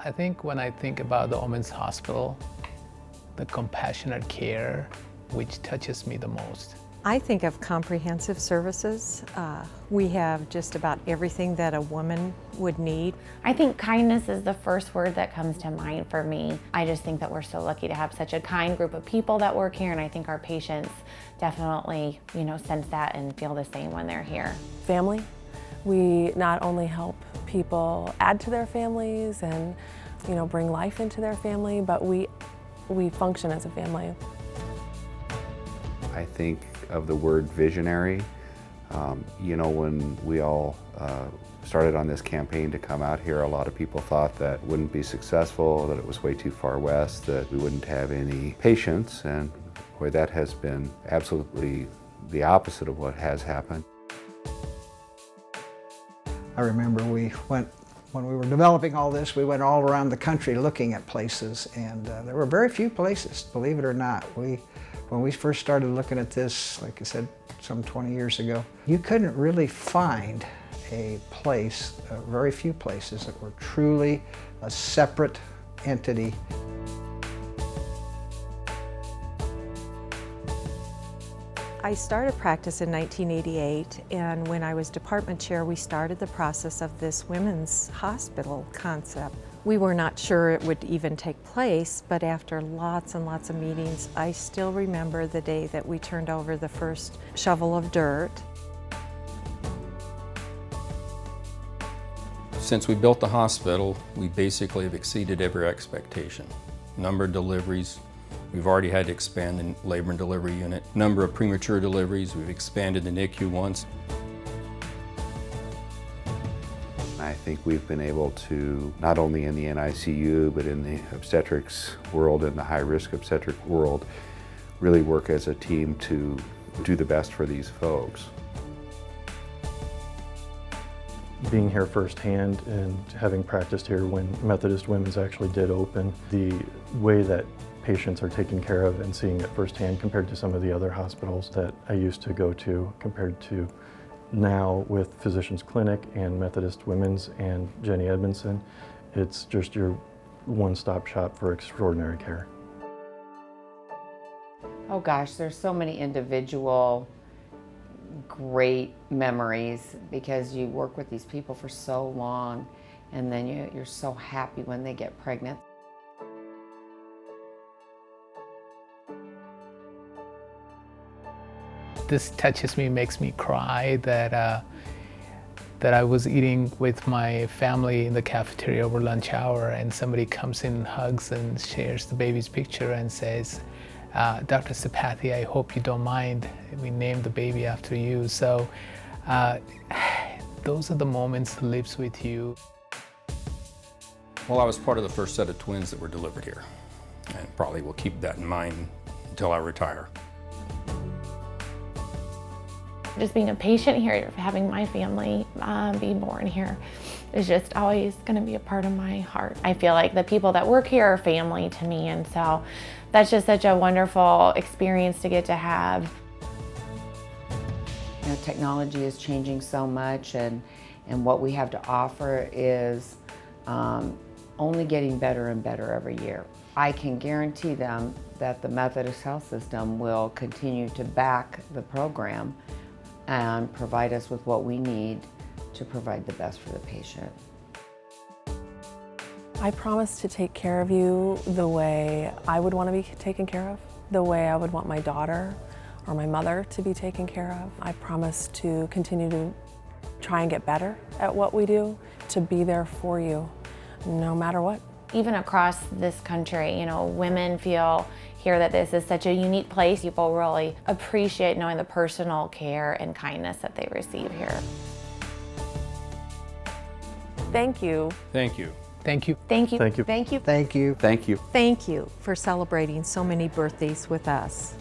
I think when I think about the Women's Hospital, the compassionate care, which touches me the most. I think of comprehensive services. We have just about everything that a woman would need. I think kindness is the first word that comes to mind for me. I just think that we're so lucky to have such a kind group of people that work here, and I think our patients definitely, sense that and feel the same when they're here. Family. We not only help people add to their families and, bring life into their family, but we function as a family. I think of the word visionary. When we all started on this campaign to come out here, a lot of people thought that wouldn't be successful, that it was way too far west, that we wouldn't have any patients, and boy, that has been absolutely the opposite of what has happened. I remember when we were developing all this, we went all around the country looking at places, and there were very few places, believe it or not. When we first started looking at this, like I said, some 20 years ago, you couldn't really find a place, very few places that were truly a separate entity. I started practice in 1988, and when I was department chair, we started the process of this women's hospital concept. We were not sure it would even take place, but after lots and lots of meetings, I still remember the day that we turned over the first shovel of dirt. Since we built the hospital, we basically have exceeded every expectation. Number of deliveries, we've already had to expand the labor and delivery unit. Number of premature deliveries, we've expanded the NICU once. I think we've been able to, not only in the NICU, but in the obstetrics world and the high-risk obstetric world, really work as a team to do the best for these folks. Being here firsthand and having practiced here when Methodist Women's actually did open, the way that patients are taken care of and seeing it firsthand compared to some of the other hospitals that I used to go to, compared to now with Physicians Clinic and Methodist Women's and Jenny Edmondson, it's just your one-stop shop for extraordinary care. Oh gosh, there's so many individual great memories because you work with these people for so long, and then you're so happy when they get pregnant. This touches me, makes me cry that I was eating with my family in the cafeteria over lunch hour, and somebody comes in, hugs, and shares the baby's picture and says, Dr. Satpathy, I hope you don't mind. We named the baby after you. So those are the moments that lives with you. Well, I was part of the first set of twins that were delivered here, and probably will keep that in mind until I retire. Just being a patient here, having my family be born here is just always going to be a part of my heart. I feel like the people that work here are family to me, and so that's just such a wonderful experience to get to have. Technology is changing so much, and what we have to offer is only getting better and better every year. I can guarantee them that the Methodist health system will continue to back the program and provide us with what we need to provide the best for the patient. I promise to take care of you the way I would want to be taken care of, the way I would want my daughter or my mother to be taken care of. I promise to continue to try and get better at what we do, to be there for you, no matter what. Even across this country, women feel here that this is such a unique place. People really appreciate knowing the personal care and kindness that they receive here. Thank you. Thank you. Thank you. Thank you. Thank you. Thank you. Thank you. Thank you. Thank you for celebrating so many birthdays with us.